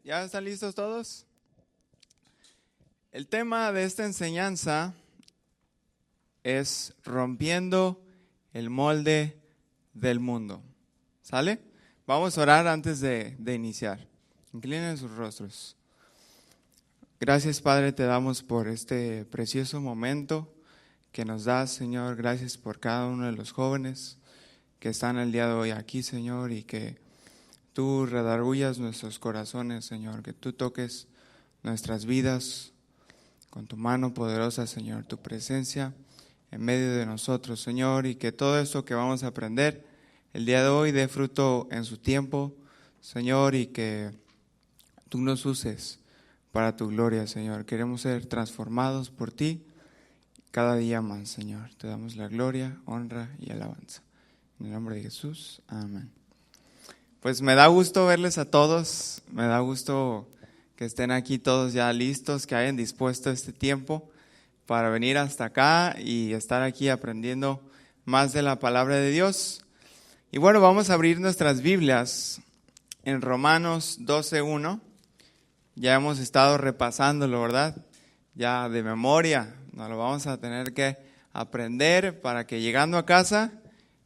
¿Ya están listos todos? El tema de esta enseñanza es rompiendo el molde del mundo. ¿Sale? Vamos a orar antes de iniciar. Inclinen sus rostros. Gracias, Padre, te damos por este precioso momento que nos das, Señor. Gracias por cada uno de los jóvenes que están el día de hoy aquí, Señor, y que tú redargullas nuestros corazones, Señor, que tú toques nuestras vidas con tu mano poderosa, Señor, tu presencia en medio de nosotros, Señor, y que todo esto que vamos a aprender el día de hoy dé fruto en su tiempo, Señor, y que tú nos uses para tu gloria, Señor. Queremos ser transformados por ti cada día más, Señor. Te damos la gloria, honra y alabanza. En el nombre de Jesús, amén. Pues me da gusto verles a todos, me da gusto que estén aquí todos ya listos, que hayan dispuesto este tiempo para venir hasta acá y estar aquí aprendiendo más de la palabra de Dios. Y bueno, vamos a abrir nuestras Biblias en Romanos 12:1. Ya hemos estado repasándolo, ¿verdad? Ya de memoria, nos lo vamos a tener que aprender para que llegando a casa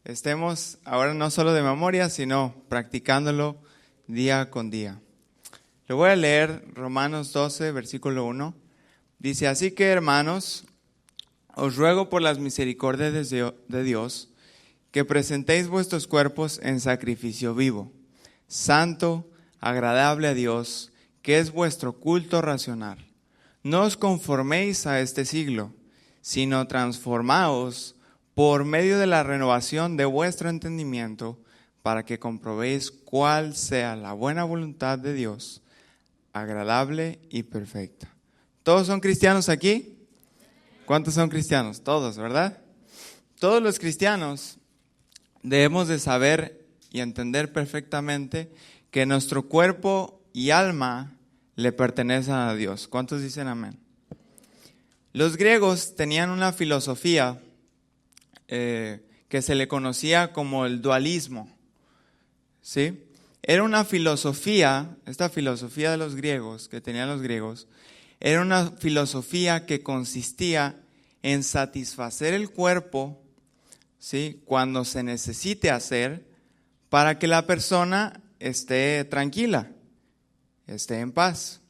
estemos ahora no solo de memoria, sino practicándolo día con día. Le voy a leer Romanos 12, versículo 1. Dice, así que hermanos, os ruego por las misericordias de Dios, que presentéis vuestros cuerpos en sacrificio vivo, santo, agradable a Dios, que es vuestro culto racional. No os conforméis a este siglo, sino transformaos por medio de la renovación de vuestro entendimiento, para que comprobéis cuál sea la buena voluntad de Dios, agradable y perfecta. ¿Todos son cristianos aquí? ¿Cuántos son cristianos? Todos, ¿verdad? Todos los cristianos debemos de saber y entender perfectamente que nuestro cuerpo y alma le pertenecen a Dios. ¿Cuántos dicen amén? Los griegos tenían una filosofía que se le conocía como el dualismo, ¿sí? Era una filosofía, esta filosofía de los griegos, que tenían los griegos, era una filosofía que consistía en satisfacer el cuerpo, ¿sí?, cuando se necesite hacer para que la persona esté tranquila, esté en paz.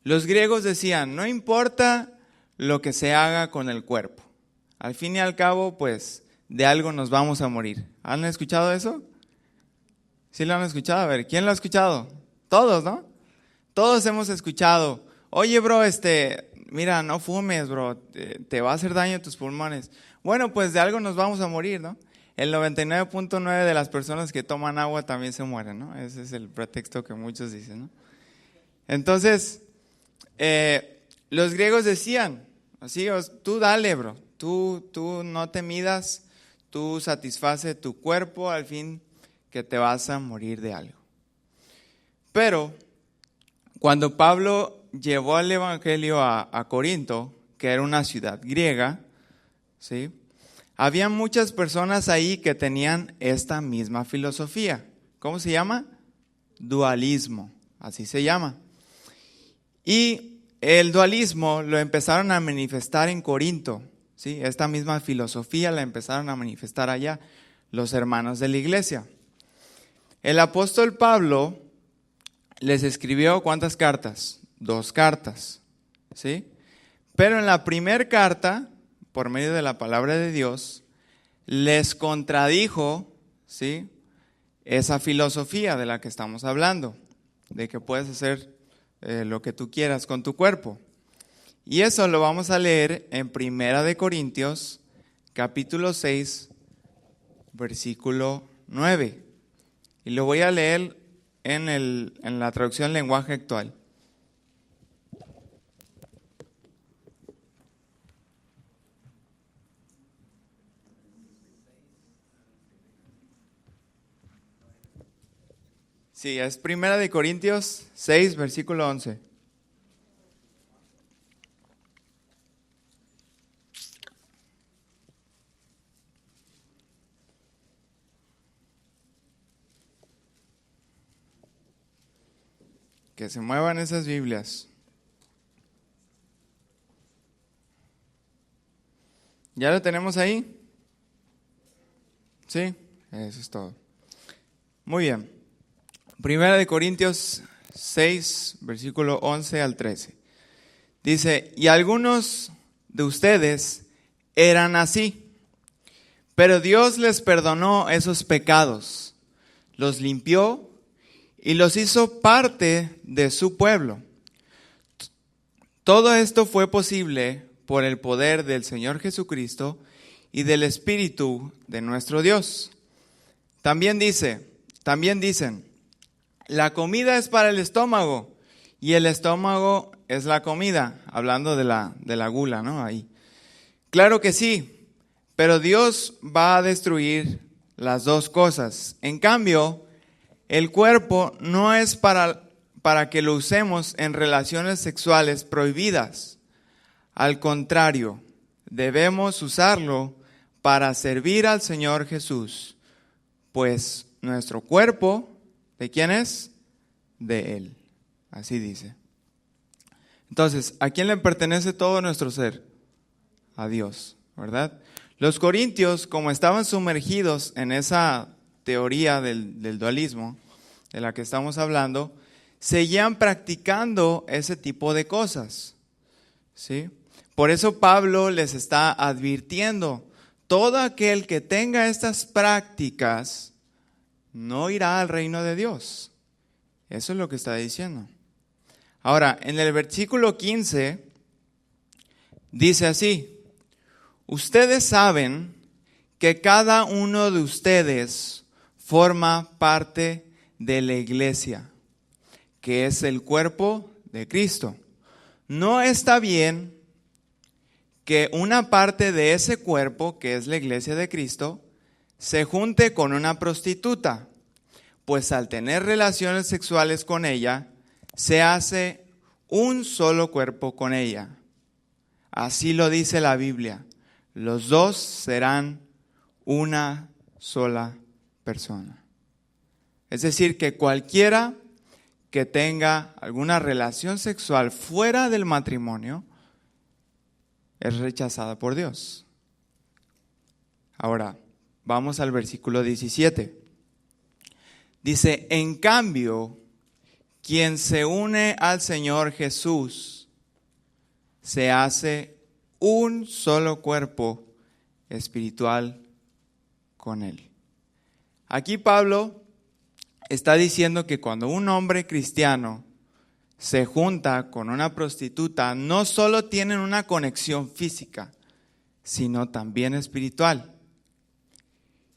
Los griegos decían, no importa lo que se haga con el cuerpo, al fin y al cabo, pues, de algo nos vamos a morir. ¿Han escuchado eso? ¿Sí lo han escuchado? A ver, ¿quién lo ha escuchado? Todos, ¿no? Todos hemos escuchado, oye, bro, mira, no fumes, bro, te va a hacer daño a tus pulmones. Bueno, pues de algo nos vamos a morir, ¿no? El 99.9 de las personas que toman agua también se mueren, ¿no? Ese es el pretexto que muchos dicen, ¿no? Entonces, los griegos decían, así, tú dale, bro, tú no te midas, tú satisface tu cuerpo, al fin que te vas a morir de algo. Pero cuando Pablo llevó el evangelio a Corinto, que era una ciudad griega, ¿sí?, había muchas personas ahí que tenían esta misma filosofía. ¿Cómo se llama? Dualismo, así se llama. Y el dualismo lo empezaron a manifestar en Corinto, ¿sí? Esta misma filosofía la empezaron a manifestar allá los hermanos de la iglesia. El apóstol Pablo les escribió ¿cuántas cartas? 2 cartas, ¿sí? Pero en la primera carta, por medio de la palabra de Dios, les contradijo, ¿sí?, esa filosofía de la que estamos hablando, de que puedes hacer lo que tú quieras con tu cuerpo. Y eso lo vamos a leer en 1 Corintios, capítulo 6, versículo 9. Y lo voy a leer en la traducción lenguaje actual. Sí, es 1 Corintios 6, versículo 11. Que se muevan esas Biblias. ¿Ya lo tenemos ahí? Sí, eso es todo. Muy bien. Primera de Corintios 6, versículo 11 al 13. Dice, y algunos de ustedes eran así, pero Dios les perdonó esos pecados, los limpió y los hizo parte de su pueblo. Todo esto fue posible por el poder del Señor Jesucristo y del Espíritu de nuestro Dios. También dicen, la comida es para el estómago y el estómago es la comida, hablando de la gula, ¿no? Ahí. Claro que sí, pero Dios va a destruir las dos cosas. En cambio, el cuerpo no es para que lo usemos en relaciones sexuales prohibidas. Al contrario, debemos usarlo para servir al Señor Jesús, pues nuestro cuerpo, ¿de quién es? De Él. Así dice. Entonces, ¿a quién le pertenece todo nuestro ser? A Dios, ¿verdad? Los corintios, como estaban sumergidos en esa teoría del dualismo de la que estamos hablando, seguían practicando ese tipo de cosas, ¿sí? Por eso Pablo les está advirtiendo, todo aquel que tenga estas prácticas no irá al reino de Dios. Eso es lo que está diciendo. Ahora, en el versículo 15 dice así, ustedes saben que cada uno de ustedes forma parte de la iglesia, que es el cuerpo de Cristo. No está bien que una parte de ese cuerpo, que es la iglesia de Cristo, se junte con una prostituta, pues al tener relaciones sexuales con ella, se hace un solo cuerpo con ella. Así lo dice la Biblia. Los dos serán una sola persona. Es decir, que cualquiera que tenga alguna relación sexual fuera del matrimonio es rechazada por Dios. Ahora, vamos al versículo 17. Dice, en cambio, quien se une al Señor Jesús se hace un solo cuerpo espiritual con Él. Aquí Pablo está diciendo que cuando un hombre cristiano se junta con una prostituta, no solo tienen una conexión física, sino también espiritual.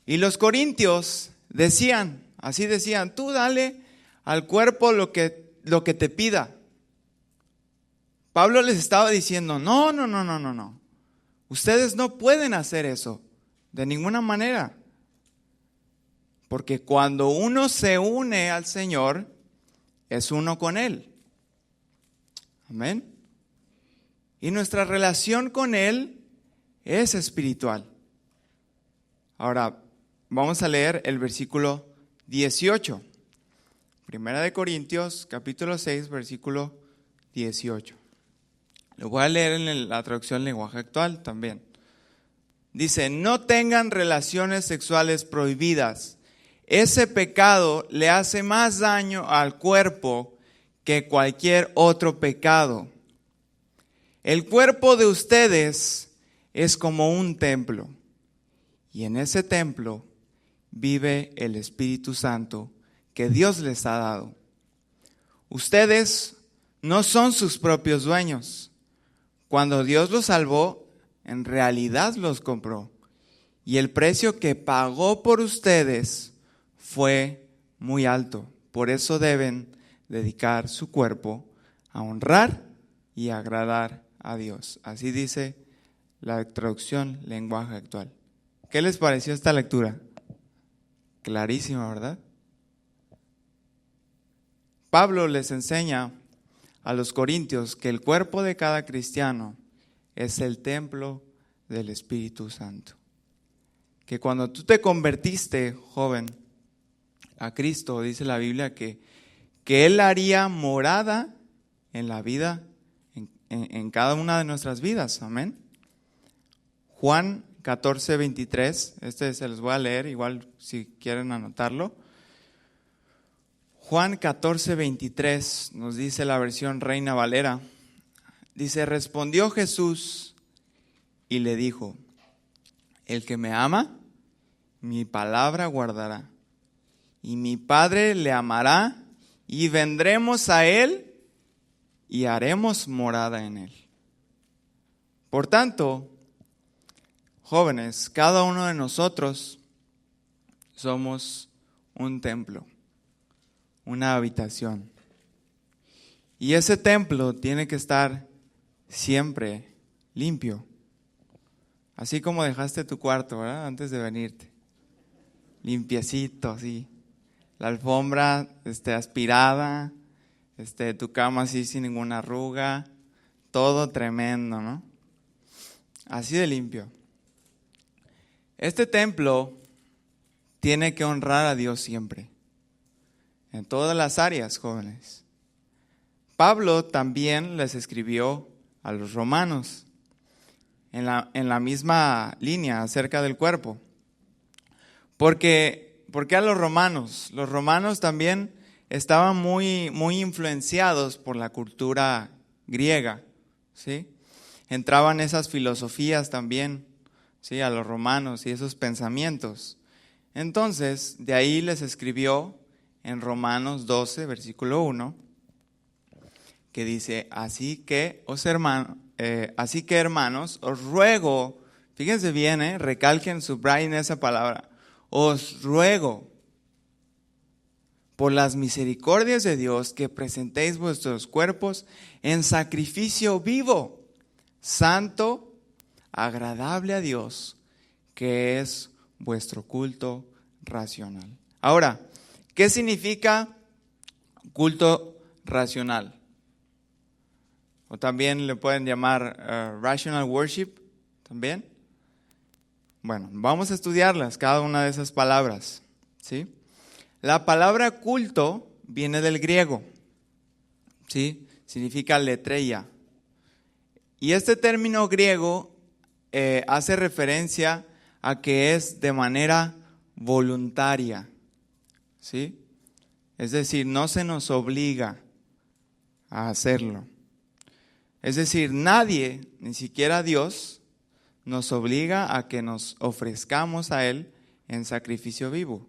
Y los corintios decían, así decían, tú dale al cuerpo lo que te pida. Pablo les estaba diciendo, no. Ustedes no pueden hacer eso de ninguna manera. Porque cuando uno se une al Señor, es uno con Él. Amén. Y nuestra relación con Él es espiritual. Ahora, vamos a leer el versículo 18. Primera de Corintios, capítulo 6, versículo 18. Lo voy a leer en la traducción lenguaje actual también. Dice, no tengan relaciones sexuales prohibidas. Ese pecado le hace más daño al cuerpo que cualquier otro pecado. El cuerpo de ustedes es como un templo, y en ese templo vive el Espíritu Santo que Dios les ha dado. Ustedes no son sus propios dueños. Cuando Dios los salvó, en realidad los compró, y el precio que pagó por ustedes fue muy alto. Por eso deben dedicar su cuerpo a honrar y agradar a Dios. Así dice la traducción lenguaje actual. ¿Qué les pareció esta lectura? Clarísima, ¿verdad? Pablo les enseña a los corintios que el cuerpo de cada cristiano es el templo del Espíritu Santo. Que cuando tú te convertiste, joven, a Cristo, dice la Biblia que que Él haría morada en la vida, en cada una de nuestras vidas. Amén. Juan 14, 23, se los voy a leer, igual si quieren anotarlo. Juan 14, 23 nos dice la versión Reina Valera. Dice, respondió Jesús y le dijo, el que me ama, mi palabra guardará, y mi Padre le amará, y vendremos a Él y haremos morada en Él. Por tanto, jóvenes, cada uno de nosotros somos un templo, una habitación. Y ese templo tiene que estar siempre limpio. Así como dejaste tu cuarto, ¿verdad? Antes de venirte. Limpiecito, así. La alfombra aspirada, tu cama así sin ninguna arruga. Todo tremendo, ¿no? Así de limpio. Este templo tiene que honrar a Dios siempre. En todas las áreas, jóvenes. Pablo también les escribió a los romanos en la misma línea acerca del cuerpo. ¿Por qué a los romanos? Los romanos también estaban muy, muy influenciados por la cultura griega, ¿sí? Entraban esas filosofías también, ¿sí? A los romanos y esos pensamientos. Entonces, de ahí les escribió en Romanos 12, versículo 1, que dice, así que hermanos, os ruego, fíjense bien, recalquen, subrayen esa palabra, os ruego por las misericordias de Dios que presentéis vuestros cuerpos en sacrificio vivo, santo, agradable a Dios, que es vuestro culto racional. Ahora, ¿qué significa culto racional? O también le pueden llamar rational worship, también. Bueno, vamos a estudiarlas, cada una de esas palabras, ¿sí? La palabra culto viene del griego, ¿sí? Significa letreia. Y este término griego hace referencia a que es de manera voluntaria, ¿sí? Es decir, no se nos obliga a hacerlo. Es decir, nadie, ni siquiera Dios, nos obliga a que nos ofrezcamos a Él en sacrificio vivo.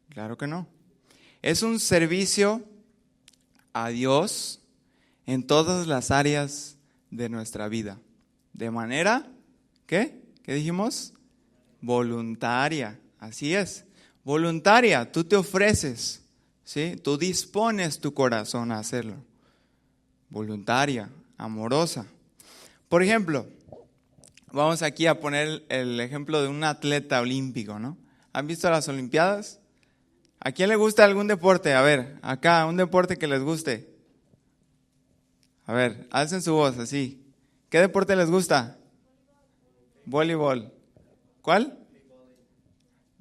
Claro que no. Es un servicio a Dios en todas las áreas de nuestra vida. De manera, ¿qué? ¿Qué dijimos? Voluntaria. Así es. Voluntaria. Tú te ofreces, ¿sí? Tú dispones tu corazón a hacerlo. Voluntaria, amorosa. Por ejemplo, vamos aquí a poner el ejemplo de un atleta olímpico, ¿no? ¿Han visto las Olimpiadas? ¿A quién le gusta algún deporte? A ver, acá, un deporte que les guste. A ver, alcen su voz así. ¿Qué deporte les gusta? Voleibol. ¿Cuál?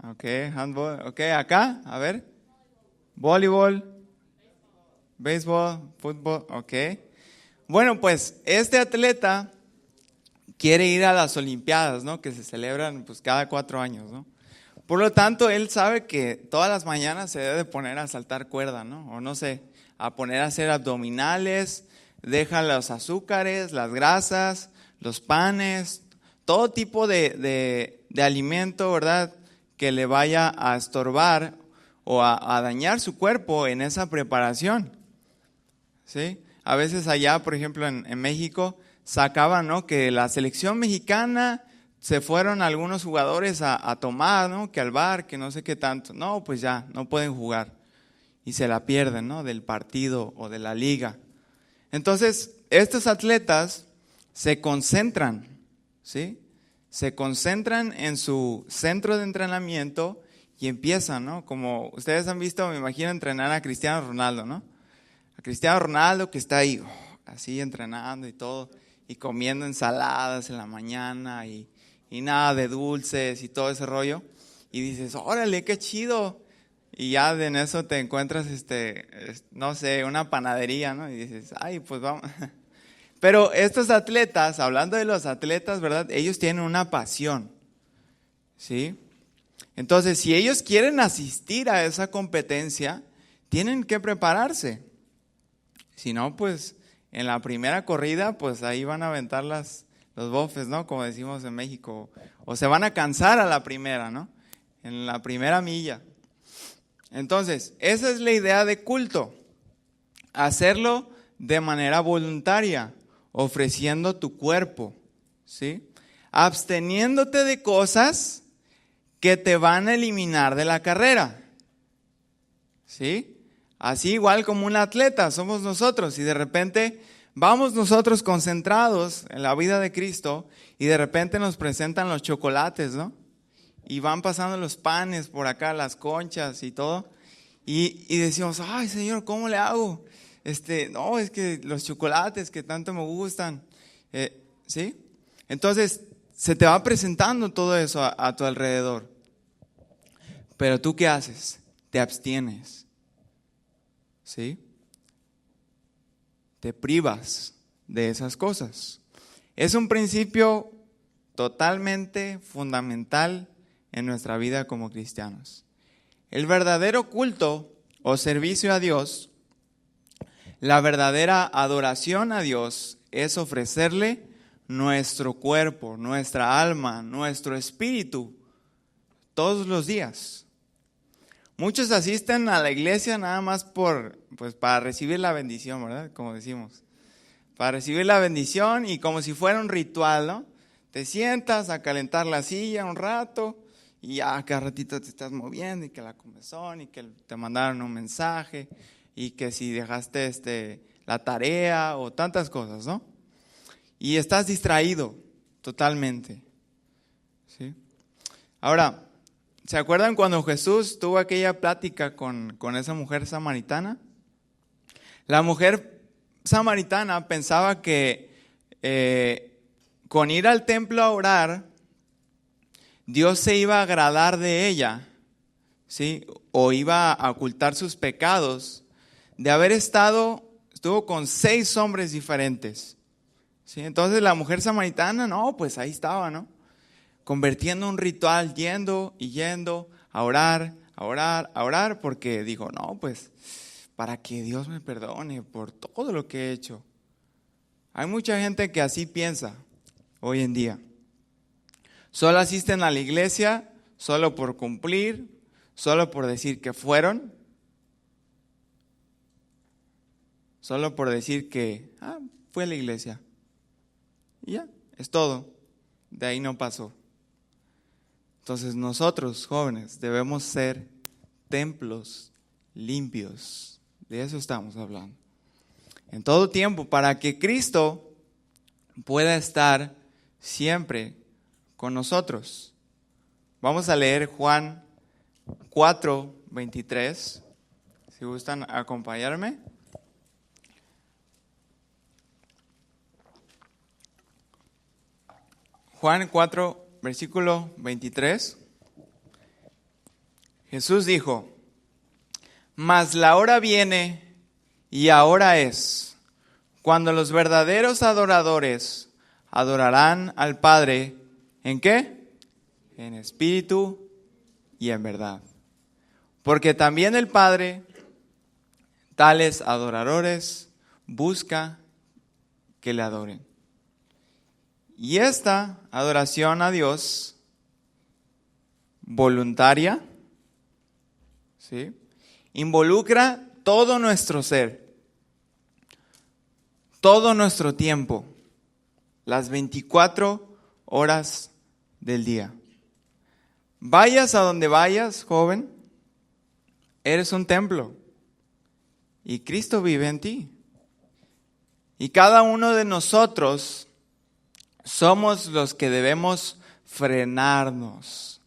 Ok, handball. Ok, acá, a ver. Voleibol, béisbol, fútbol, ok. Bueno, pues este atleta quiere ir a las Olimpiadas, ¿no? Que se celebran pues cada 4 años, ¿no? Por lo tanto, él sabe que todas las mañanas se debe poner a saltar cuerda, ¿no? O no sé, a poner a hacer abdominales, deja los azúcares, las grasas, los panes, todo tipo de alimento, ¿verdad? Que le vaya a estorbar o a dañar su cuerpo en esa preparación, ¿sí? A veces allá, por ejemplo, en México, sacaban, ¿no? Que la selección mexicana se fueron algunos jugadores a tomar, ¿no? Que al bar, que no sé qué tanto. No, pues ya, no pueden jugar. Y se la pierden, ¿no? Del partido o de la liga. Entonces, estos atletas se concentran, ¿sí? Se concentran en su centro de entrenamiento y empiezan, ¿no? Como ustedes han visto, me imagino, entrenar a Cristiano Ronaldo, ¿no? A Cristiano Ronaldo que está ahí, así entrenando y todo, y comiendo ensaladas en la mañana y nada de dulces y todo ese rollo. Y dices, órale, qué chido. y ya en eso te encuentras, no sé, una panadería, ¿no? Y dices, ay, pues vamos. Pero estos atletas, hablando de los atletas, ¿verdad? Ellos tienen una pasión, ¿sí? Entonces, si ellos quieren asistir a esa competencia, tienen que prepararse. Si no, pues en la primera corrida, pues ahí van a aventar los bofes, ¿no? Como decimos en México. O se van a cansar a la primera, ¿no? En la primera milla. Entonces, esa es la idea de culto. Hacerlo de manera voluntaria, ofreciendo tu cuerpo, ¿sí? Absteniéndote de cosas que te van a eliminar de la carrera, ¿sí? Así igual como un atleta somos nosotros y de repente vamos nosotros concentrados en la vida de Cristo y de repente nos presentan los chocolates, ¿no? Y van pasando los panes por acá, las conchas y todo. Y decimos, ay Señor, ¿cómo le hago? No, es que los chocolates que tanto me gustan, ¿sí? Entonces se te va presentando todo eso a tu alrededor. Pero tú, ¿qué haces? Te abstienes, ¿sí? Te privas de esas cosas. Es un principio totalmente fundamental en nuestra vida como cristianos. El verdadero culto o servicio a Dios, la verdadera adoración a Dios es ofrecerle nuestro cuerpo, nuestra alma, nuestro espíritu todos los días. Muchos asisten a la iglesia nada más pues para recibir la bendición, ¿verdad? Como decimos. Para recibir la bendición y como si fuera un ritual, ¿no? Te sientas a calentar la silla un rato y ya cada ratito te estás moviendo y que la comezón y que te mandaron un mensaje y que si dejaste la tarea o tantas cosas, ¿no? Y estás distraído totalmente, ¿sí? Ahora, ¿se acuerdan cuando Jesús tuvo aquella plática con esa mujer samaritana? La mujer samaritana pensaba que con ir al templo a orar, Dios se iba a agradar de ella, ¿sí? O iba a ocultar sus pecados de haber estuvo con 6 hombres diferentes, ¿sí? Entonces la mujer samaritana, no, pues ahí estaba, ¿no? Convirtiendo un ritual, yendo a orar, porque dijo, no, pues para que Dios me perdone por todo lo que he hecho. Hay mucha gente que así piensa hoy en día. Solo asisten a la iglesia, solo por cumplir, solo por decir que fueron, solo por decir que fue a la iglesia. Y ya, es todo. De ahí no pasó. Entonces nosotros, jóvenes, debemos ser templos limpios. De eso estamos hablando. En todo tiempo, para que Cristo pueda estar siempre con nosotros. Vamos a leer Juan 4:23. Si gustan acompañarme. Juan 4, versículo 23. Jesús dijo, mas la hora viene y ahora es, cuando los verdaderos adoradores adorarán al Padre, ¿en qué? En espíritu y en verdad. Porque también el Padre, tales adoradores, busca que le adoren. Y esta adoración a Dios, voluntaria, ¿sí?, involucra todo nuestro ser, todo nuestro tiempo, las 24 horas del día. Vayas a donde vayas, joven, eres un templo y Cristo vive en ti. Y cada uno de nosotros somos los que debemos frenarnos,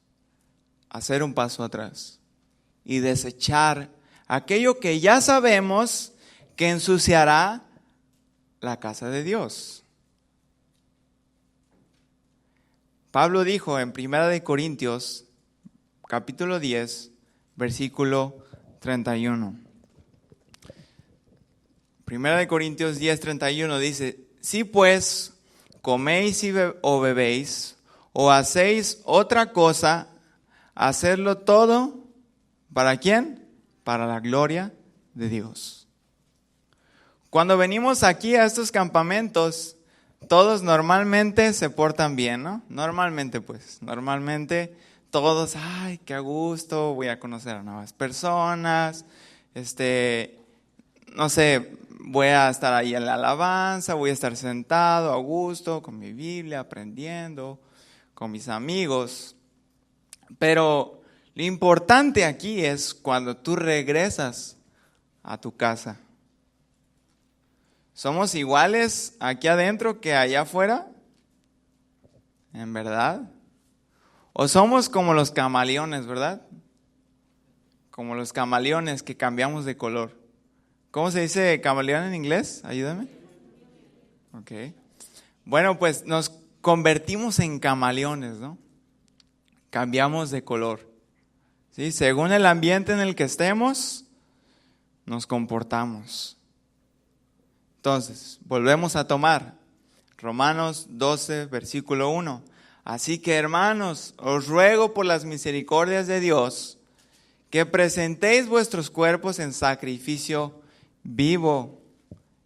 hacer un paso atrás y desechar aquello que ya sabemos que ensuciará la casa de Dios. Pablo dijo en 1 Corintios, capítulo 10, versículo 31. Primera de Corintios 10:31 dice: si pues coméis o bebéis o hacéis otra cosa, hacerlo todo, ¿para quién? Para la gloria de Dios. Cuando venimos aquí a estos campamentos, todos normalmente se portan bien, ¿no? Normalmente todos, ay, qué a gusto, voy a conocer a nuevas personas, no sé, voy a estar ahí en la alabanza, voy a estar sentado a gusto con mi Biblia, aprendiendo, con mis amigos. Pero lo importante aquí es cuando tú regresas a tu casa. ¿Somos iguales aquí adentro que allá afuera? ¿En verdad? ¿O somos como los camaleones, verdad? Como los camaleones que cambiamos de color. ¿Cómo se dice camaleón en inglés? Ayúdame. Ok. Bueno, pues nos convertimos en camaleones, ¿no? Cambiamos de color. ¿Sí? Según el ambiente en el que estemos, nos comportamos. Entonces, volvemos a tomar Romanos 12, versículo 1. Así que, hermanos, os ruego por las misericordias de Dios que presentéis vuestros cuerpos en sacrificio vivo,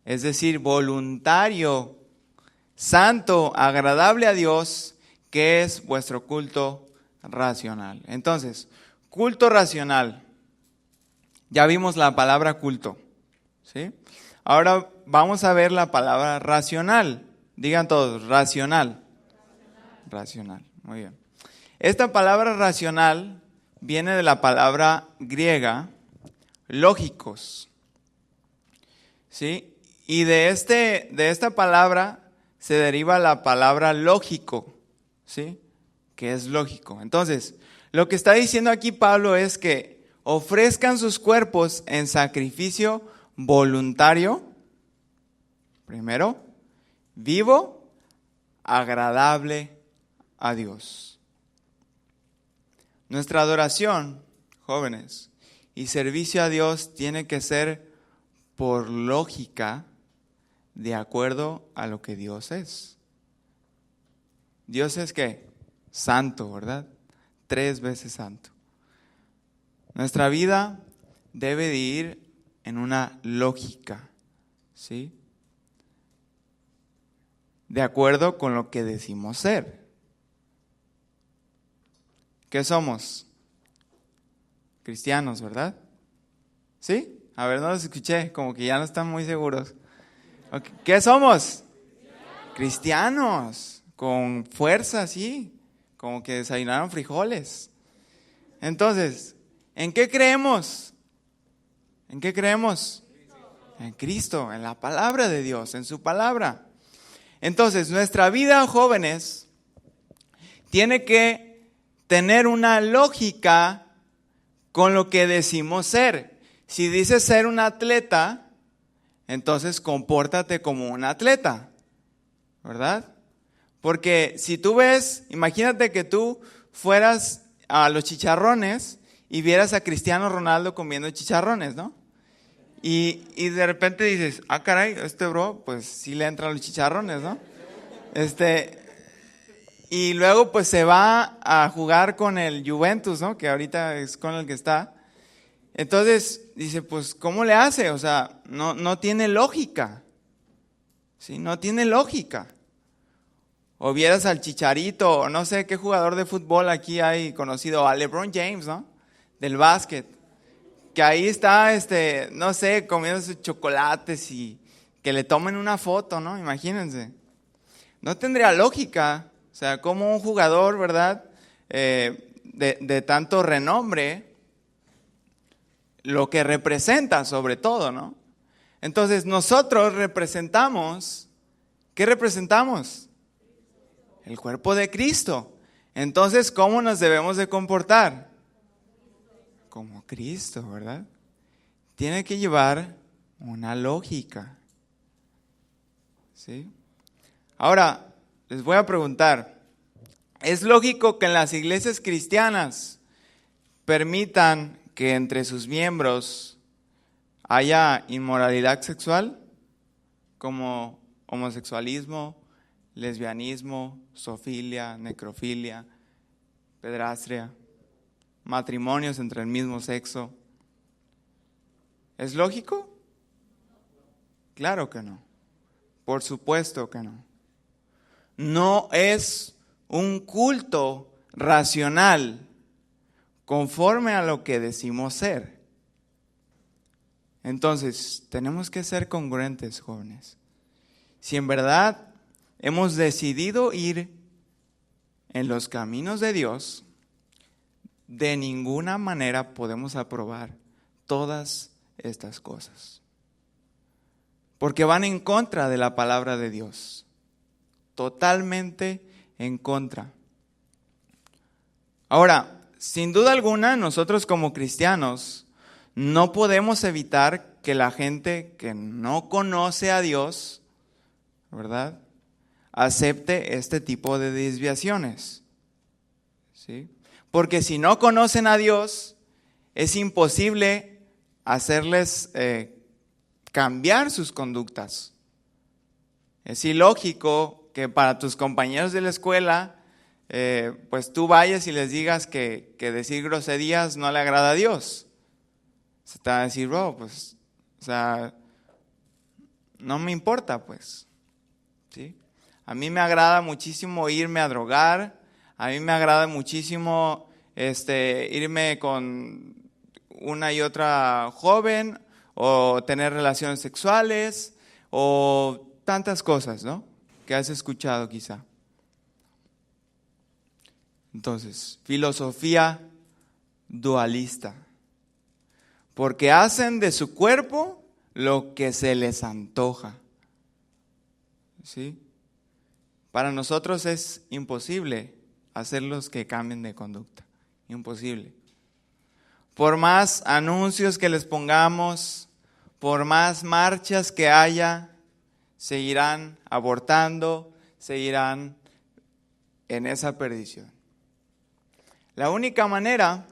es decir, voluntario, santo, agradable a Dios, que es vuestro culto racional. Entonces, culto racional. Ya vimos la palabra culto, ¿sí? Ahora vamos a ver la palabra racional. Digan todos, racional. Racional, muy bien. Esta palabra racional viene de la palabra griega lógicos, ¿sí? Y de esta palabra se deriva la palabra lógico, ¿sí? Que es lógico. Entonces, lo que está diciendo aquí Pablo es que ofrezcan sus cuerpos en sacrificio voluntario, primero, vivo, agradable a Dios. Nuestra adoración, jóvenes, y servicio a Dios tiene que ser por lógica, de acuerdo a lo que Dios es. Dios es ¿qué? Santo, ¿verdad? 3 veces santo. Nuestra vida debe de ir en una lógica, ¿sí? De acuerdo con lo que decimos ser. ¿Qué somos? Cristianos, ¿verdad? ¿Sí? A ver, no los escuché, como que ya no están muy seguros. Okay. ¿Qué somos? Cristianos, con fuerza, sí, como que desayunaron frijoles. Entonces, ¿en qué creemos? ¿En qué creemos? En Cristo, en la palabra de Dios, en su palabra. Entonces, nuestra vida, jóvenes, tiene que tener una lógica con lo que decimos ser. Si dices ser un atleta, entonces compórtate como un atleta, ¿verdad? Porque si tú ves, imagínate que tú fueras a los chicharrones y vieras a Cristiano Ronaldo comiendo chicharrones, ¿no? Y de repente dices, ah, caray, bro, pues sí le entran los chicharrones, ¿no? Y luego pues se va a jugar con el Juventus, ¿no? Que ahorita es con el que está. Entonces dice, pues ¿cómo le hace? O sea, no tiene lógica. ¿Sí? No tiene lógica. O vieras al Chicharito, o no sé qué jugador de fútbol aquí hay conocido, a LeBron James, ¿no? Del básquet. Que ahí está, no sé, comiendo sus chocolates y que le tomen una foto, ¿no? Imagínense. No tendría lógica. O sea, como un jugador, ¿verdad? De tanto renombre, lo que representa sobre todo, ¿no? Entonces nosotros representamos, ¿qué representamos? El cuerpo de Cristo. Entonces, ¿cómo nos debemos de comportar? Como Cristo, ¿verdad? Tiene que llevar una lógica. ¿Sí? Ahora, les voy a preguntar, ¿es lógico que en las iglesias cristianas permitan que entre sus miembros haya inmoralidad sexual, como homosexualismo, lesbianismo, zoofilia, necrofilia, pedrastria, matrimonios entre el mismo sexo. ¿Es lógico? Claro que no. Por supuesto que no. No es un culto racional conforme a lo que decimos ser. Entonces, tenemos que ser congruentes, jóvenes. Si en verdad hemos decidido ir en los caminos de Dios, de ninguna manera podemos aprobar todas estas cosas, porque van en contra de la palabra de Dios, totalmente en contra. Ahora, sin duda alguna, nosotros como cristianos no podemos evitar que la gente que no conoce a Dios, ¿verdad?, acepte este tipo de desviaciones, ¿sí? Porque si no conocen a Dios, es imposible hacerles cambiar sus conductas. Es ilógico que para tus compañeros de la escuela, pues tú vayas y les digas que decir groserías no le agrada a Dios. Se te va a decir, pues, o sea, no me importa, pues, ¿sí? A mí me agrada muchísimo irme a drogar, a mí me agrada muchísimo irme con una y otra joven, o tener relaciones sexuales, o tantas cosas, ¿no?, que has escuchado quizá. Entonces, filosofía dualista. Porque hacen de su cuerpo lo que se les antoja. ¿Sí? Para nosotros es imposible hacerlos que cambien de conducta. Imposible. Por más anuncios que les pongamos, por más marchas que haya, seguirán abortando, seguirán en esa perdición. La única manera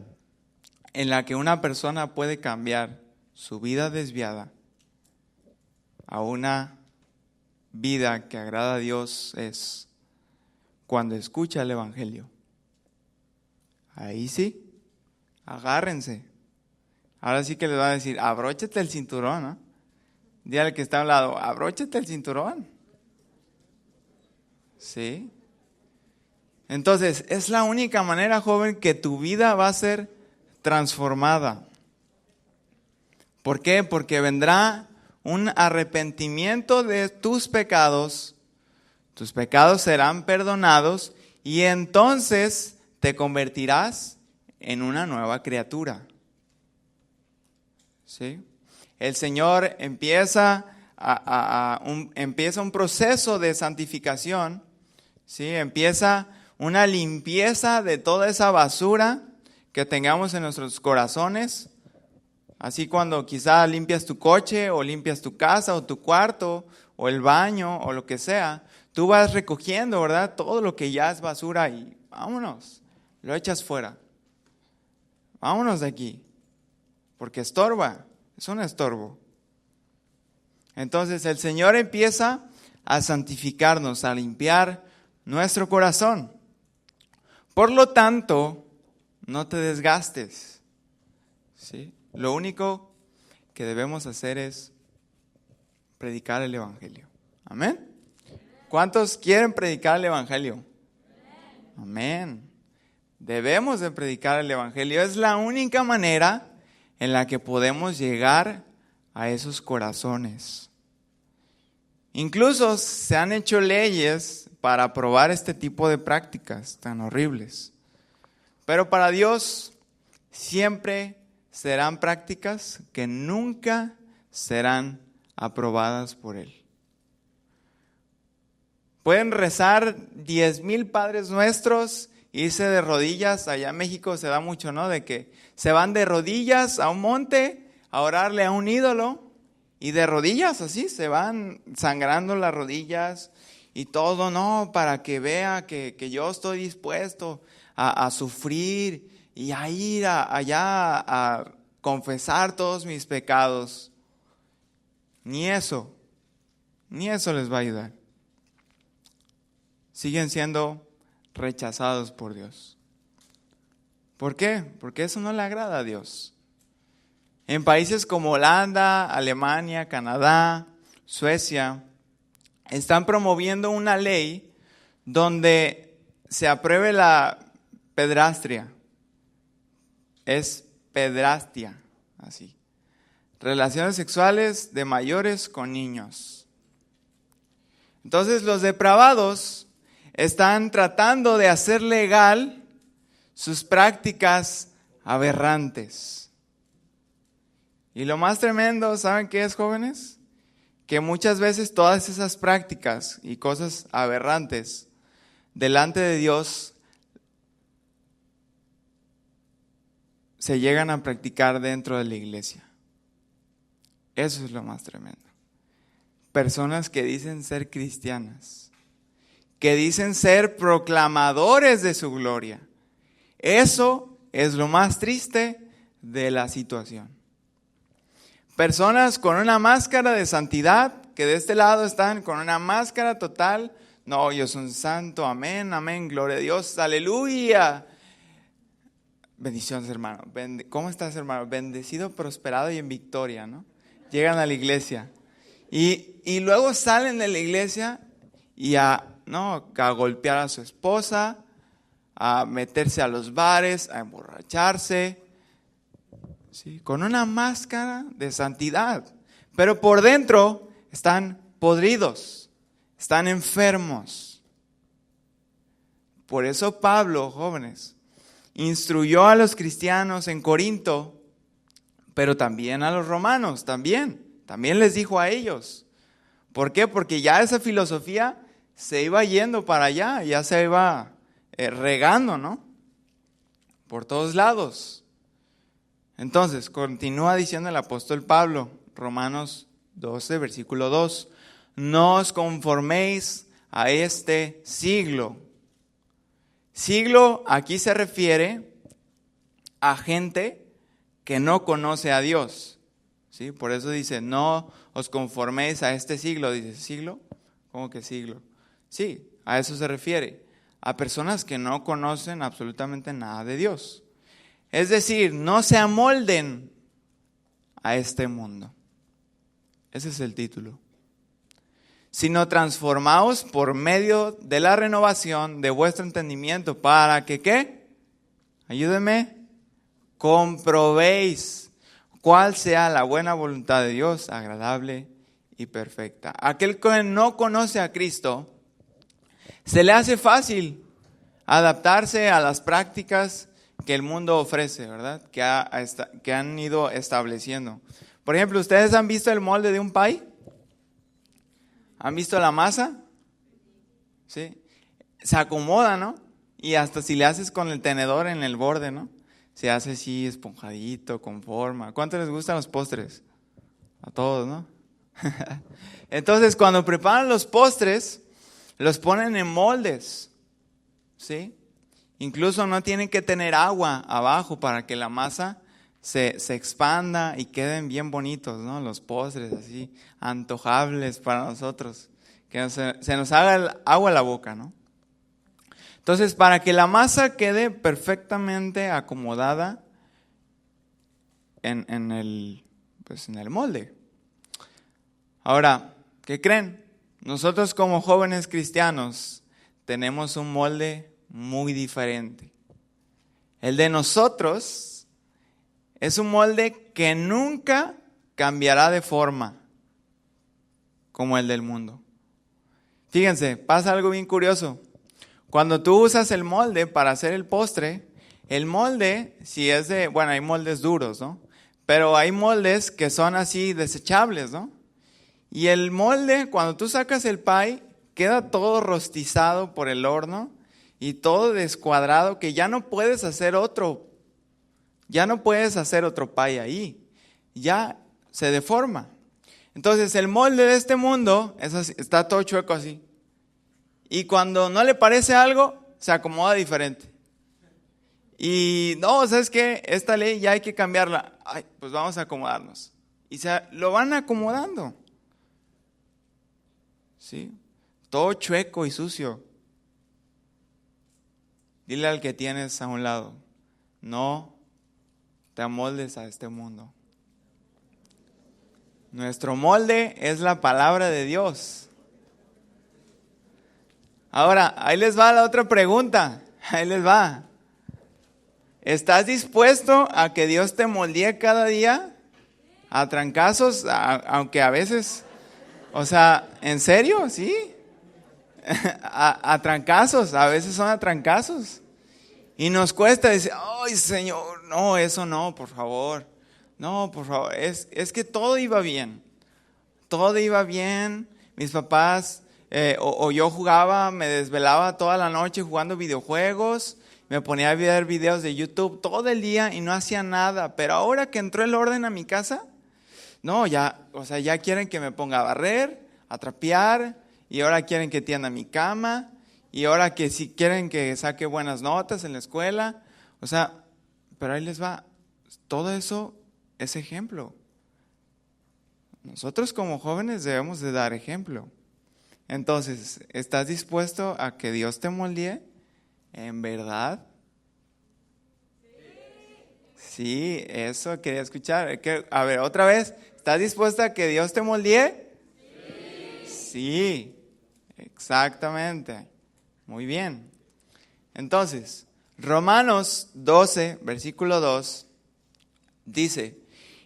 en la que una persona puede cambiar su vida desviada a una vida que agrada a Dios es cuando escucha el Evangelio. Ahí sí, agárrense. Ahora sí que les va a decir, abróchate el cinturón, ¿no? Dile al que está a un lado, abróchate el cinturón. ¿Sí? Entonces, es la única manera, joven, que tu vida va a ser transformada. ¿Por qué? Porque vendrá un arrepentimiento de tus pecados serán perdonados y entonces te convertirás en una nueva criatura. ¿Sí? El Señor empieza un proceso de santificación, ¿sí? Empieza una limpieza de toda esa basura que tengamos en nuestros corazones. Así cuando quizá limpias tu coche o limpias tu casa o tu cuarto o el baño o lo que sea, tú vas recogiendo, ¿verdad?, todo lo que ya es basura y vámonos, lo echas fuera. Vámonos de aquí, porque estorba, es un estorbo. Entonces el Señor empieza a santificarnos, a limpiar nuestro corazón. Por lo tanto, no te desgastes, ¿sí? Lo único que debemos hacer es predicar el Evangelio. ¿Amén? ¿Cuántos quieren predicar el Evangelio? Amén. Debemos de predicar el Evangelio. Es la única manera en la que podemos llegar a esos corazones. Incluso se han hecho leyes para aprobar este tipo de prácticas tan horribles. Pero para Dios siempre serán prácticas que nunca serán aprobadas por Él. Pueden rezar 10,000 Padres Nuestros, irse de rodillas. Allá en México se da mucho, ¿no?, de que se van de rodillas a un monte a orarle a un ídolo. Y de rodillas así, se van sangrando las rodillas y todo, ¿no?, para que vea que yo estoy dispuesto a sufrir y a ir allá a confesar todos mis pecados. Ni eso les va a ayudar. Siguen siendo rechazados por Dios. ¿Por qué? Porque eso no le agrada a Dios. En países como Holanda, Alemania, Canadá, Suecia, están promoviendo una ley donde se apruebe la pedrastria. Es pedrastia, así. Relaciones sexuales de mayores con niños. Entonces los depravados están tratando de hacer legal sus prácticas aberrantes. Y lo más tremendo, ¿saben qué es, jóvenes? Que muchas veces todas esas prácticas y cosas aberrantes delante de Dios se llegan a practicar dentro de la iglesia. Eso es lo más tremendo. Personas que dicen ser cristianas, que dicen ser proclamadores de su gloria. Eso es lo más triste de la situación. Personas con una máscara de santidad, que de este lado están con una máscara total. No, yo soy un santo, amén, amén, gloria a Dios, aleluya. Bendiciones, hermano. ¿Cómo estás, hermano? Bendecido, prosperado y en victoria, ¿no? Llegan a la iglesia. Y luego salen de la iglesia y a golpear a su esposa, a meterse a los bares, a emborracharse, ¿sí? Con una máscara de santidad. Pero por dentro están podridos, están enfermos. Por eso Pablo, jóvenes, instruyó a los cristianos en Corinto, pero también a los romanos, también les dijo a ellos. ¿Por qué? Porque ya esa filosofía se iba yendo para allá, ya se iba regando, ¿no? Por todos lados. Entonces, continúa diciendo el apóstol Pablo, Romanos 12, versículo 2, no os conforméis a este siglo. Siglo aquí se refiere a gente que no conoce a Dios, ¿sí? Por eso dice, no os conforméis a este siglo. Dice, ¿siglo? ¿Cómo que siglo? Sí, a eso se refiere, a personas que no conocen absolutamente nada de Dios. Es decir, no se amolden a este mundo. Ese es el título. Sino transformaos por medio de la renovación de vuestro entendimiento para que, ¿qué? Ayúdenme. Comprobéis cuál sea la buena voluntad de Dios, agradable y perfecta. Aquel que no conoce a Cristo, se le hace fácil adaptarse a las prácticas que el mundo ofrece, ¿verdad? Que han ido estableciendo. Por ejemplo, ¿ustedes han visto el molde de un pie? ¿Han visto la masa? Sí. Se acomoda, ¿no? Y hasta si le haces con el tenedor en el borde, ¿no? Se hace así esponjadito, con forma. ¿Cuánto les gustan los postres? A todos, ¿no? Entonces, cuando preparan los postres, los ponen en moldes, ¿sí? Incluso no tienen que tener agua abajo para que la masa se expanda y queden bien bonitos, ¿no? Los postres así, antojables para nosotros. Que se nos haga el agua a la boca, ¿no? Entonces, para que la masa quede perfectamente acomodada en el molde. Ahora, ¿qué creen? Nosotros como jóvenes cristianos tenemos un molde muy diferente. El de nosotros es un molde que nunca cambiará de forma como el del mundo. Fíjense, pasa algo bien curioso. Cuando tú usas el molde para hacer el postre, el molde, si es hay moldes duros, ¿no? Pero hay moldes que son así desechables, ¿no? Y el molde, cuando tú sacas el pie, queda todo rostizado por el horno y todo descuadrado que ya no puedes hacer otro. Ya no puedes hacer otro pie ahí. Ya se deforma. Entonces el molde de este mundo es así, está todo chueco así. Y cuando no le parece algo, se acomoda diferente. Y no, ¿sabes qué? Esta ley ya hay que cambiarla. Ay, pues vamos a acomodarnos. Y lo van acomodando. ¿Sí? Todo chueco y sucio. Dile al que tienes a un lado, no te amoldes a este mundo. Nuestro molde es la palabra de Dios. Ahora, ahí les va la otra pregunta. Ahí les va. ¿Estás dispuesto a que Dios te moldee cada día? A trancazos, aunque a veces, o sea, ¿en serio? ¿Sí? A trancazos, a veces son a trancazos. Y nos cuesta decir, ay Señor, no, eso no, por favor. No, por favor, es que todo iba bien. Todo iba bien. Mis papás, o yo jugaba, me desvelaba toda la noche jugando videojuegos. Me ponía a ver videos de YouTube todo el día y no hacía nada. Pero ahora que entró el orden a mi casa, no, ya, o sea, ya quieren que me ponga a barrer, a trapear, y ahora quieren que tienda mi cama, y ahora que si quieren que saque buenas notas en la escuela. O sea, pero ahí les va, todo eso es ejemplo. Nosotros como jóvenes debemos de dar ejemplo. Entonces, ¿estás dispuesto a que Dios te moldee? ¿En verdad? Sí, eso quería escuchar. A ver, otra vez, ¿estás dispuesta a que Dios te moldee? Sí, exactamente. Muy bien. Entonces, Romanos 12, versículo 2, dice,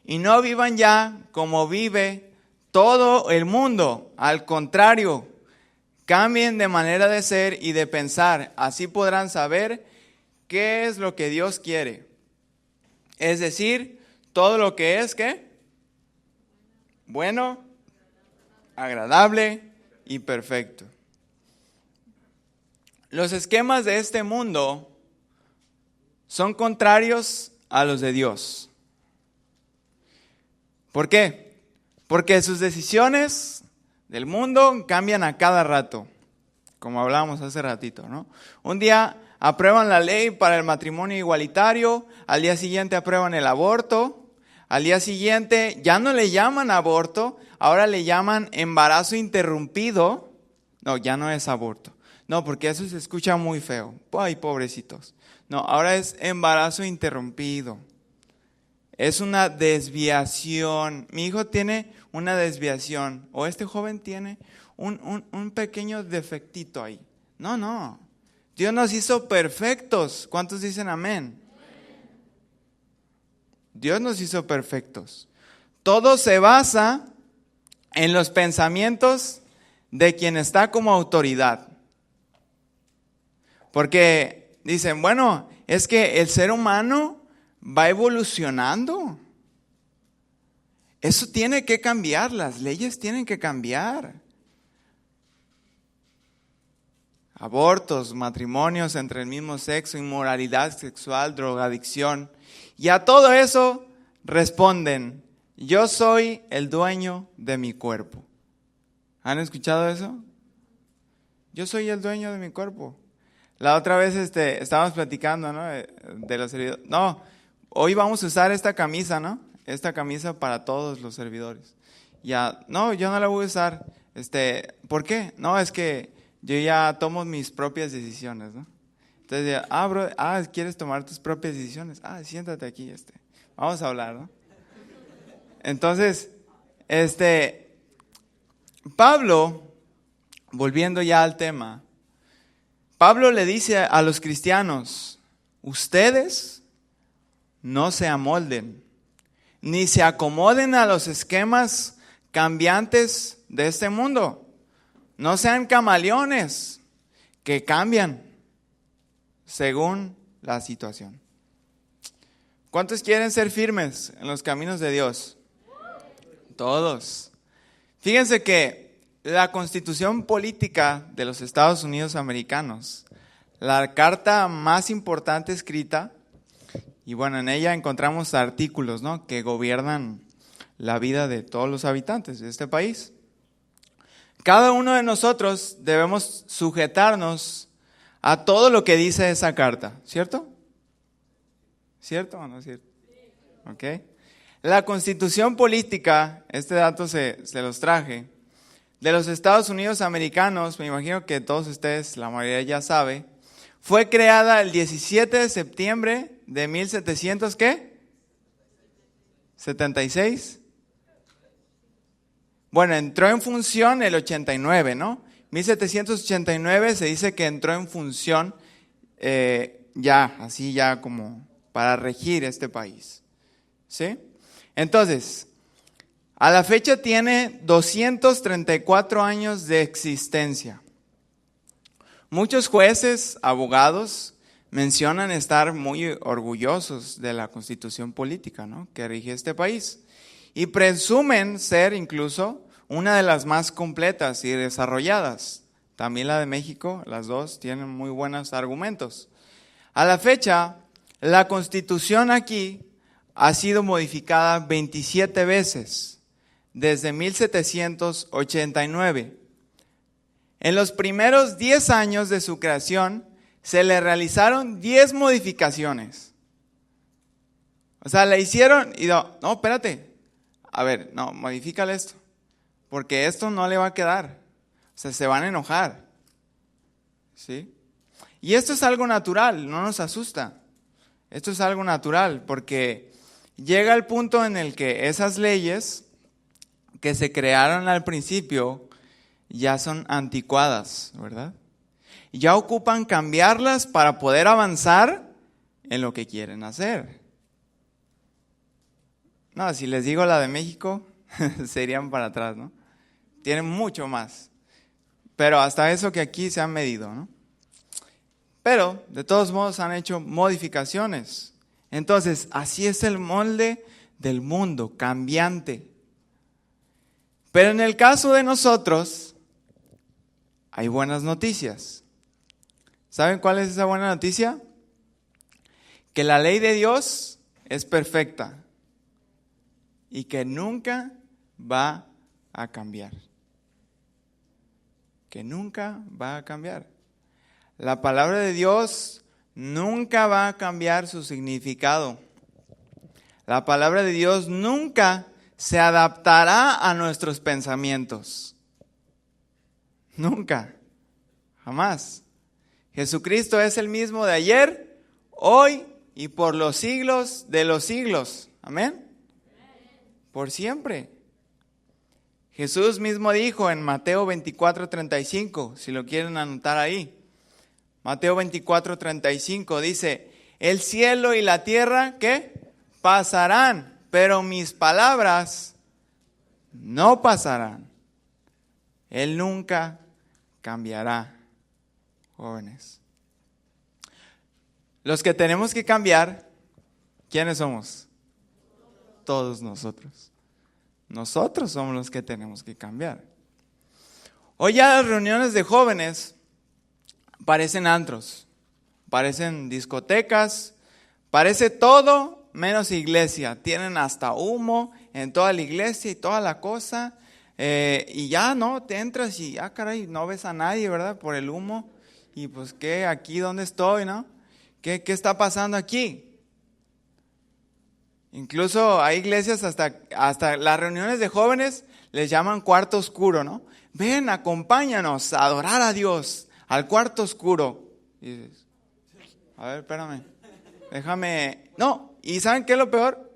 y no vivan ya como vive todo el mundo. Al contrario, cambien de manera de ser y de pensar. Así podrán saber qué es lo que Dios quiere. Es decir, todo lo que es, ¿qué? Bueno, agradable y perfecto. Los esquemas de este mundo son contrarios a los de Dios. ¿Por qué? Porque sus decisiones del mundo cambian a cada rato, como hablábamos hace ratito, ¿no? Un día aprueban la ley para el matrimonio igualitario, al día siguiente aprueban el aborto, al día siguiente ya no le llaman aborto, ahora le llaman embarazo interrumpido. No, ya no es aborto. No, porque eso se escucha muy feo. Ay, pobrecitos. No, ahora es embarazo interrumpido. Es una desviación. Mi hijo tiene una desviación. O este joven tiene un pequeño defectito ahí. No. Dios nos hizo perfectos. ¿Cuántos dicen amén? Dios nos hizo perfectos. Todo se basa en los pensamientos de quien está como autoridad. Porque dicen, bueno, es que el ser humano va evolucionando. Eso tiene que cambiar, las leyes tienen que cambiar. Abortos, matrimonios entre el mismo sexo, inmoralidad sexual, drogadicción. Y a todo eso responden, yo soy el dueño de mi cuerpo. ¿Han escuchado eso? Yo soy el dueño de mi cuerpo. La otra vez estábamos platicando, ¿no? De los servidores. No, hoy vamos a usar esta camisa, ¿no? Esta camisa para todos los servidores. Ya, no, yo no la voy a usar. ¿Por qué? No, es que yo ya tomo mis propias decisiones, ¿no? Entonces, bro, ¿quieres tomar tus propias decisiones? Siéntate aquí, vamos a hablar, ¿no? Entonces, Pablo, volviendo ya al tema, Pablo le dice a los cristianos, ustedes no se amolden, ni se acomoden a los esquemas cambiantes de este mundo. No sean camaleones que cambian según la situación. ¿Cuántos quieren ser firmes en los caminos de Dios? Todos. Fíjense que la Constitución Política de los Estados Unidos Americanos, la carta más importante escrita, y bueno, en ella encontramos artículos, ¿no?, que gobiernan la vida de todos los habitantes de este país. Cada uno de nosotros debemos sujetarnos a todo lo que dice esa carta, ¿cierto? ¿Cierto o no es cierto? ¿Ok? La Constitución política, este dato se los traje, de los Estados Unidos americanos, me imagino que todos ustedes, la mayoría ya sabe, fue creada el 17 de septiembre de 1700, ¿qué? 76. Bueno, entró en función el 89, ¿no? 1789 se dice que entró en función ya como para regir este país. ¿Sí? Entonces, a la fecha tiene 234 años de existencia. Muchos jueces, abogados, mencionan estar muy orgullosos de la Constitución política, ¿no?, que rige este país. Y presumen ser incluso una de las más completas y desarrolladas. También la de México, las dos tienen muy buenos argumentos. A la fecha, la Constitución aquí ha sido modificada 27 veces, desde 1789. En los primeros 10 años de su creación, se le realizaron 10 modificaciones. O sea, le hicieron y no, espérate. A ver, no, modifícale esto. Porque esto no le va a quedar. O sea, se van a enojar. ¿Sí? Y esto es algo natural, no nos asusta. Esto es algo natural porque llega el punto en el que esas leyes que se crearon al principio ya son anticuadas, ¿verdad? Ya ocupan cambiarlas para poder avanzar en lo que quieren hacer. No, si les digo la de México, se irían para atrás, ¿no? Tienen mucho más. Pero hasta eso que aquí se han medido, ¿no? Pero, de todos modos, han hecho modificaciones. Entonces, así es el molde del mundo, cambiante. Pero en el caso de nosotros, hay buenas noticias. ¿Saben cuál es esa buena noticia? Que la ley de Dios es perfecta y que nunca va a cambiar. Que nunca va a cambiar. La palabra de Dios nunca va a cambiar su significado. La palabra de Dios nunca se adaptará a nuestros pensamientos. Nunca, jamás. Jesucristo es el mismo de ayer, hoy y por los siglos de los siglos. Amén. Por siempre. Jesús mismo dijo en Mateo 24:35, si lo quieren anotar ahí. Mateo 24:35 dice, el cielo y la tierra, ¿qué? Pasarán, pero mis palabras no pasarán. Él nunca cambiará, jóvenes. Los que tenemos que cambiar, ¿quiénes somos? Todos nosotros. Nosotros somos los que tenemos que cambiar. Hoy ya las reuniones de jóvenes parecen antros, parecen discotecas, parece todo menos iglesia. Tienen hasta humo en toda la iglesia y toda la cosa. Y ya no, te entras y caray, no ves a nadie, ¿verdad? Por el humo. Y pues, ¿qué? ¿Aquí dónde estoy, no? ¿Qué está pasando aquí? Incluso hay iglesias, hasta las reuniones de jóvenes les llaman cuarto oscuro, ¿no? Ven, acompáñanos a adorar a Dios al cuarto oscuro. Y dices, a ver, espérame, déjame. No, ¿y saben qué es lo peor?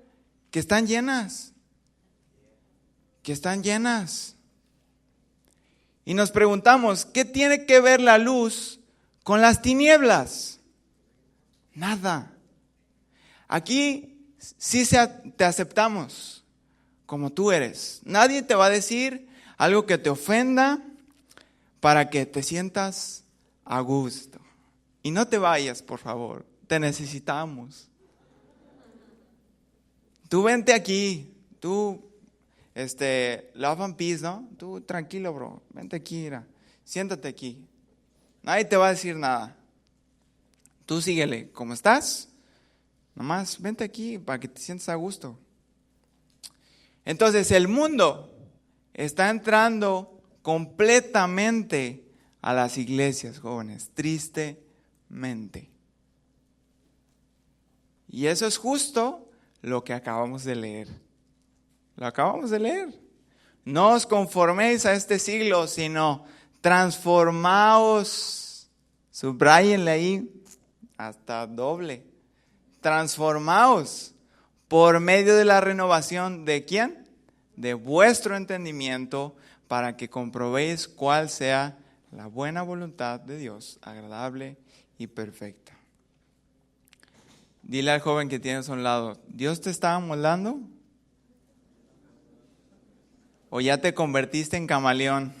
Que están llenas. Que están llenas. Y nos preguntamos, ¿qué tiene que ver la luz con las tinieblas? Nada. Aquí sí te aceptamos como tú eres. Nadie te va a decir algo que te ofenda para que te sientas a gusto. Y no te vayas, por favor. Te necesitamos. Tú vente aquí. Tú, love and peace, ¿no? Tú tranquilo, bro. Vente aquí, mira. Siéntate aquí. Nadie te va a decir nada. Tú síguele como estás. Nomás vente aquí para que te sientas a gusto. Entonces el mundo está entrando completamente a las iglesias, jóvenes, tristemente. Y eso es justo lo que acabamos de leer. Lo acabamos de leer. No os conforméis a este siglo, sino transformaos. Subrayenle ahí hasta doble. Transformaos por medio de la renovación ¿de quién? De vuestro entendimiento, para que comprobéis cuál sea la buena voluntad de Dios, agradable y perfecta. Dile al joven que tienes a un lado, ¿Dios te está amoldando? ¿O ya te convertiste en camaleón?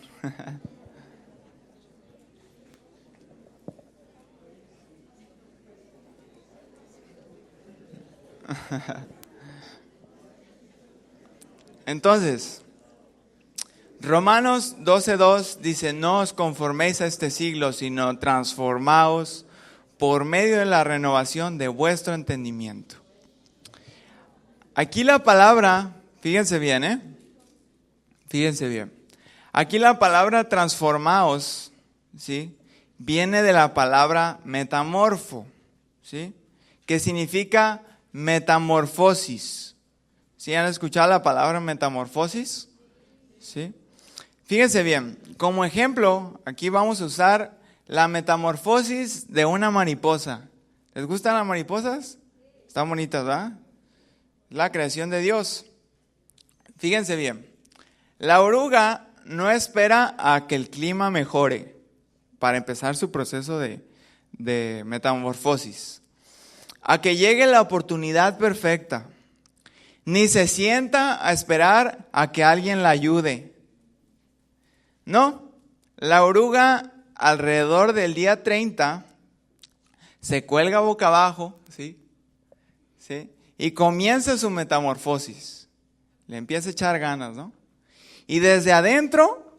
Entonces, Romanos 12:2 dice, no os conforméis a este siglo, sino transformaos por medio de la renovación de vuestro entendimiento. Aquí la palabra, fíjense bien, fíjense bien. Aquí la palabra transformaos, ¿sí? Viene de la palabra metamorfo, ¿sí? Que significa metamorfosis. ¿Sí han escuchado la palabra metamorfosis? ¿Sí? Fíjense bien, como ejemplo, aquí vamos a usar la metamorfosis de una mariposa. ¿Les gustan las mariposas? Están bonitas, ¿verdad? La creación de Dios. Fíjense bien, la oruga no espera a que el clima mejore para empezar su proceso de metamorfosis, a que llegue la oportunidad perfecta, ni se sienta a esperar a que alguien la ayude. No, la oruga alrededor del día 30 se cuelga boca abajo, ¿sí? ¿Sí? Y comienza su metamorfosis. Le empieza a echar ganas, ¿no? Y desde adentro,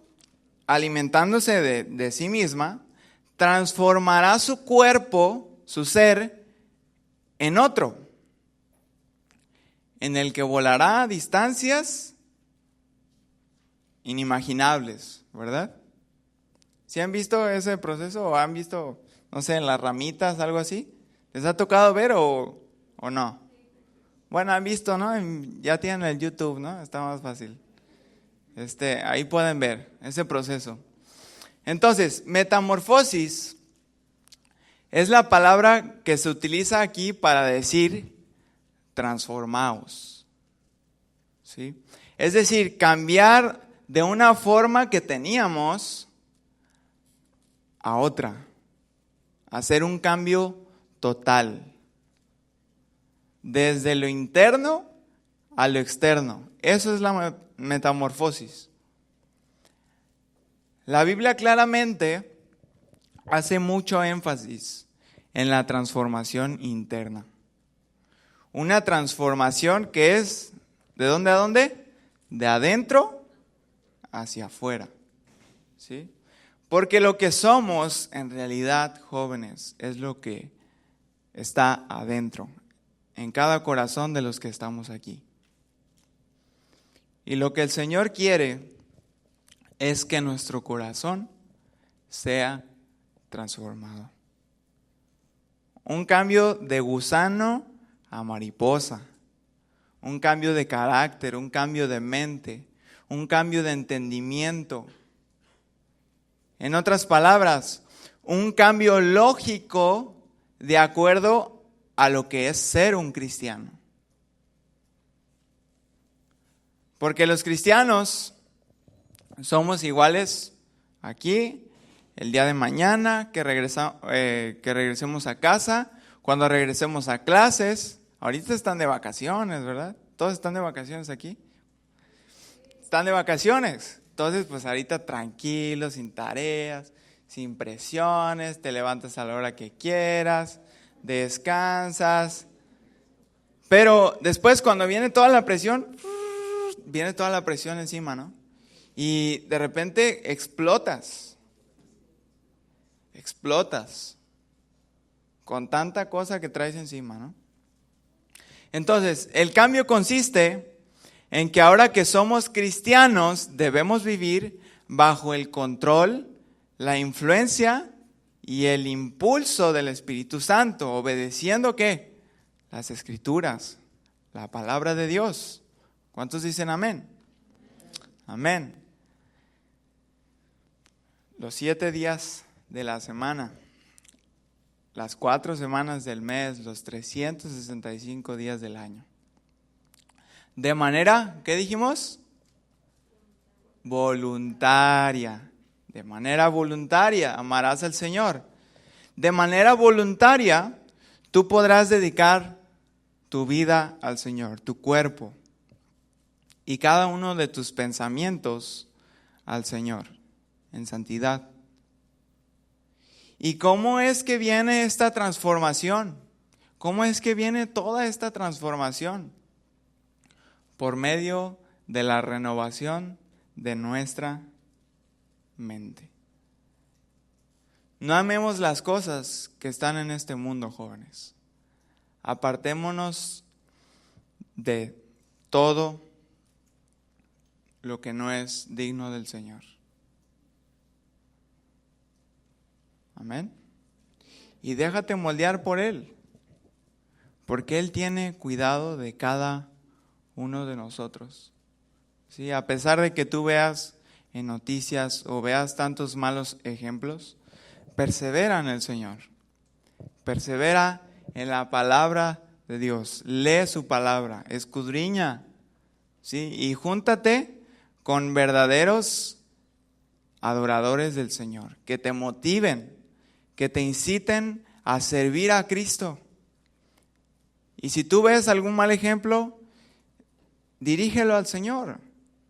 alimentándose de sí misma, transformará su cuerpo, su ser, en otro, en el que volará a distancias inimaginables, ¿verdad? ¿Sí han visto ese proceso o han visto, no sé, en las ramitas, algo así? ¿Les ha tocado ver o no? Bueno, han visto, ¿no? Ya tienen el YouTube, ¿no? Está más fácil. Ahí pueden ver ese proceso. Entonces, metamorfosis es la palabra que se utiliza aquí para decir transformaos, ¿sí? Es decir, cambiar de una forma que teníamos a otra, hacer un cambio total, desde lo interno a lo externo. Eso es la metamorfosis. La Biblia claramente hace mucho énfasis en la transformación interna. Una transformación que es, ¿de dónde a dónde? De adentro hacia afuera, ¿sí? Porque lo que somos en realidad, jóvenes, es lo que está adentro, en cada corazón de los que estamos aquí. Y lo que el Señor quiere es que nuestro corazón sea transformado. Un cambio de gusano a mariposa, un cambio de carácter, un cambio de mente, un cambio de entendimiento. En otras palabras, un cambio lógico de acuerdo a lo que es ser un cristiano. Porque los cristianos somos iguales aquí, el día de mañana, que regresemos a casa, cuando regresemos a clases. Ahorita están de vacaciones, ¿verdad? Todos están de vacaciones aquí. Están de vacaciones. Entonces, pues ahorita tranquilos, sin tareas, sin presiones, te levantas a la hora que quieras, descansas. Pero después cuando viene toda la presión encima, ¿no? Y de repente explotas con tanta cosa que traes encima, ¿no? Entonces, el cambio consiste en que ahora que somos cristianos debemos vivir bajo el control, la influencia y el impulso del Espíritu Santo, obedeciendo ¿qué? las Escrituras, la palabra de Dios. ¿Cuántos dicen amén? Amén. Los 7 días de la semana, las 4 semanas del mes, los 365 días del año. De manera, ¿qué dijimos? Voluntaria. De manera voluntaria amarás al Señor. De manera voluntaria tú podrás dedicar tu vida al Señor, tu cuerpo y cada uno de tus pensamientos al Señor en santidad. ¿Y cómo es que viene esta transformación? ¿Cómo es que viene toda esta transformación? Por medio de la renovación de nuestra mente. No amemos las cosas que están en este mundo, jóvenes. Apartémonos de todo lo que no es digno del Señor. Amén. Y déjate moldear por Él, porque Él tiene cuidado de cada uno de nosotros. Sí, a pesar de que tú veas en noticias o veas tantos malos ejemplos, persevera en el Señor. Persevera en la palabra de Dios. Lee su palabra, escudriña, ¿sí? Y júntate con verdaderos adoradores del Señor, que te motiven, que te inciten a servir a Cristo. Y si tú ves algún mal ejemplo, dirígelo al Señor.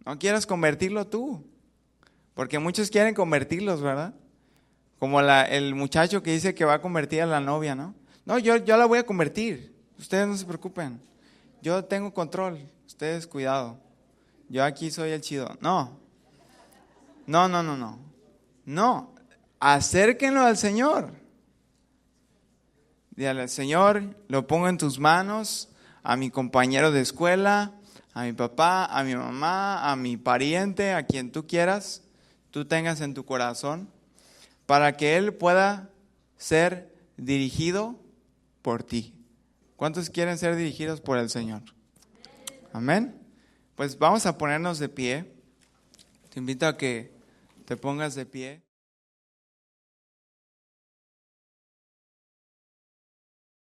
No quieras convertirlo tú, porque muchos quieren convertirlos, ¿verdad? Como el muchacho que dice que va a convertir a la novia, ¿no? No, yo la voy a convertir. Ustedes no se preocupen. Yo tengo control. Ustedes cuidado. Yo aquí soy el chido. No. No. Acérquenlo al Señor. Dígale, Señor, lo pongo en tus manos, a mi compañero de escuela, a mi papá, a mi mamá, a mi pariente, a quien tú quieras, tú tengas en tu corazón, para que él pueda ser dirigido por ti. ¿Cuántos quieren ser dirigidos por el Señor? Amén. Pues vamos a ponernos de pie. Te invito a que te pongas de pie.